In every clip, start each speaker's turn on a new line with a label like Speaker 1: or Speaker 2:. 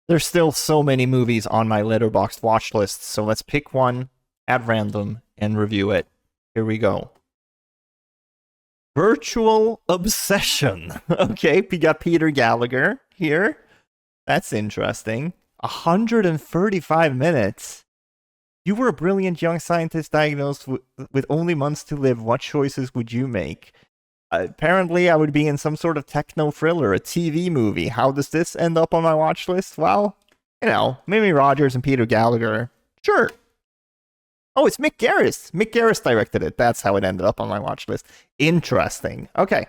Speaker 1: There's still so many movies on my Letterboxd watch list, so let's pick one at random and review it. Here we go. Virtual Obsession. Okay, we got Peter Gallagher here. That's interesting. 135 minutes. You were a brilliant young scientist diagnosed with only months to live. What choices would you make? Apparently, I would be in some sort of techno thriller, a TV movie. How does this end up on my watch list? Well, you know, Mimi Rogers and Peter Gallagher. Sure. Oh, it's Mick Garris. Mick Garris directed it. That's how it ended up on my watch list. Interesting. Okay.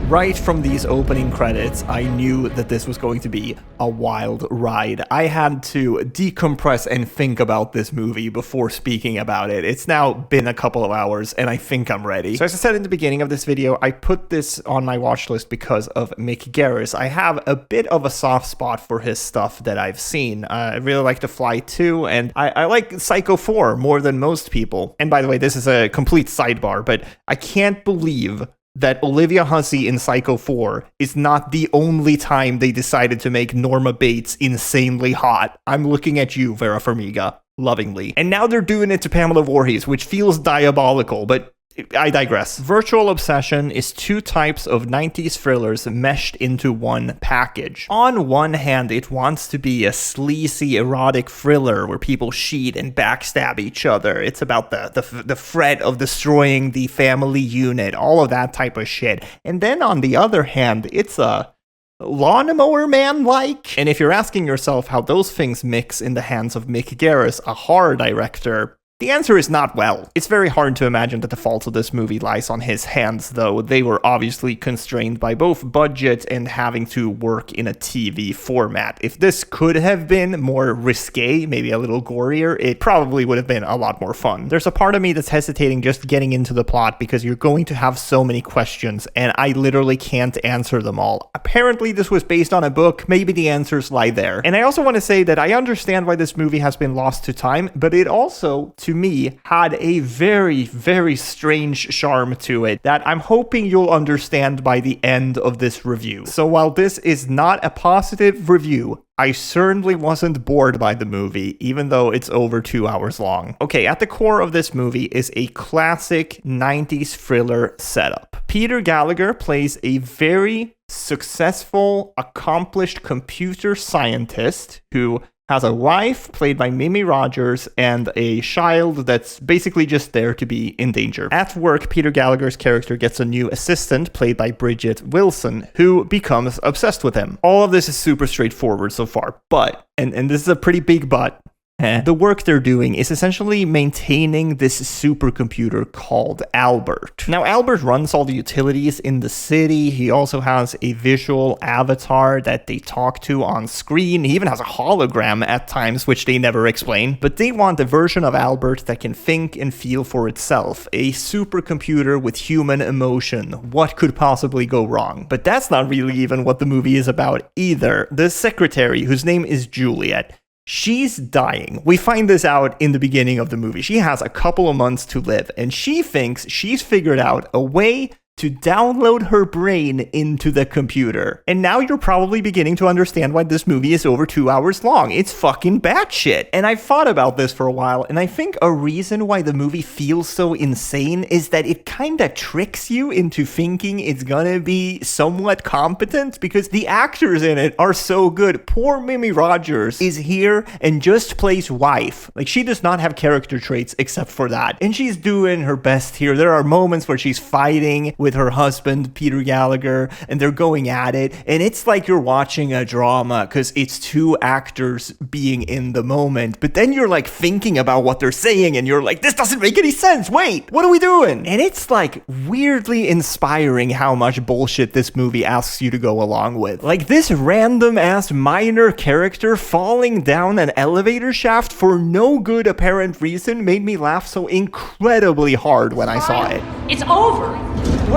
Speaker 1: Right from these opening credits, I knew that this was going to be a wild ride. I had to decompress and think about this movie before speaking about it. It's now been a couple of hours, and I think I'm ready. So as I said in the beginning of this video, I put this on my watch list because of Mick Garris. I have a bit of a soft spot for his stuff that I've seen. I really like The Fly 2, and I like Psycho 4 more than most people. And by the way, this is a complete sidebar, but I can't believe that Olivia Hussey in Psycho 4 is not the only time they decided to make Norma Bates insanely hot. I'm looking at you, Vera Farmiga, lovingly. And now they're doing it to Pamela Voorhees, which feels diabolical, but I digress. Virtual Obsession is two types of 90s thrillers meshed into one package. On one hand, it wants to be a sleazy erotic thriller where people cheat and backstab each other. It's about the threat of destroying the family unit, all of that type of shit. And then on the other hand, it's a Lawnmower Man-like. And if you're asking yourself how those things mix in the hands of Mick Garris, a horror director, the answer is not well. It's very hard to imagine that the fault of this movie lies on his hands, though. They were obviously constrained by both budget and having to work in a TV format. If this could have been more risque, maybe a little gorier, it probably would have been a lot more fun. There's a part of me that's hesitating just getting into the plot because you're going to have so many questions, and I literally can't answer them all. Apparently, this was based on a book. Maybe the answers lie there. And I also want to say that I understand why this movie has been lost to time, but it also, to me, had a very, very strange charm to it that I'm hoping you'll understand by the end of this review. So while this is not a positive review, I certainly wasn't bored by the movie, even though it's over 2 hours long. Okay, at the core of this movie is a classic 90s thriller setup. Peter Gallagher plays a very successful, accomplished computer scientist who has a wife, played by Mimi Rogers, and a child that's basically just there to be in danger. At work, Peter Gallagher's character gets a new assistant, played by Bridget Wilson, who becomes obsessed with him. All of this is super straightforward so far, but, and this is a pretty big but, the work they're doing is essentially maintaining this supercomputer called Albert. Now, Albert runs all the utilities in the city. He also has a visual avatar that they talk to on screen. He even has a hologram at times, which they never explain. But they want a version of Albert that can think and feel for itself. A supercomputer with human emotion. What could possibly go wrong? But that's not really even what the movie is about either. The secretary, whose name is Juliet, she's dying. We find this out in the beginning of the movie. She has a couple of months to live, and she thinks she's figured out a way to download her brain into the computer. And now you're probably beginning to understand why this movie is over 2 hours long. It's fucking batshit. And I've thought about this for a while, and I think a reason why the movie feels so insane is that it kinda tricks you into thinking it's gonna be somewhat competent, because the actors in it are so good. Poor Mimi Rogers is here and just plays wife. Like, she does not have character traits except for that. And she's doing her best here. There are moments where she's fighting with her husband, Peter Gallagher, and they're going at it, and it's like you're watching a drama because it's two actors being in the moment, but then you're like thinking about what they're saying, and you're like, this doesn't make any sense, wait, what are we doing? And it's like weirdly inspiring how much bullshit this movie asks you to go along with. Like, this random ass minor character falling down an elevator shaft for no good apparent reason made me laugh so incredibly hard when I saw it.
Speaker 2: It's over.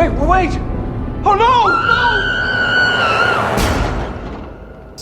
Speaker 3: Wait. Oh no!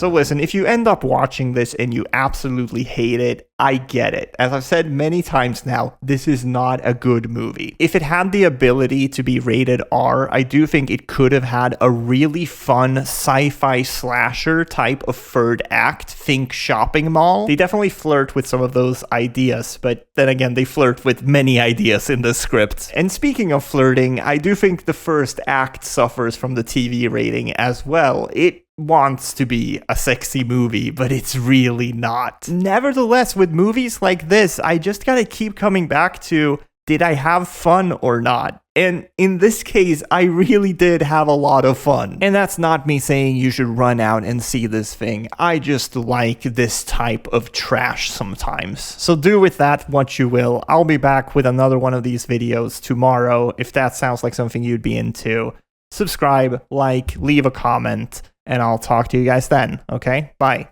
Speaker 1: So listen, if you end up watching this and you absolutely hate it, I get it. As I've said many times now, this is not a good movie. If it had the ability to be rated R, I do think it could have had a really fun sci-fi slasher type of third act. Think shopping mall. They definitely flirt with some of those ideas, but then again, they flirt with many ideas in the script. And speaking of flirting, I do think the first act suffers from the TV rating as well. It wants to be a sexy movie, but it's really not. Nevertheless, with movies like this, I just gotta keep coming back to, did I have fun or not? And in this case, I really did have a lot of fun. And that's not me saying you should run out and see this thing. I just like this type of trash sometimes. So do with that what you will. I'll be back with another one of these videos tomorrow. If that sounds like something you'd be into, subscribe, like, leave a comment, and I'll talk to you guys then, okay? Bye.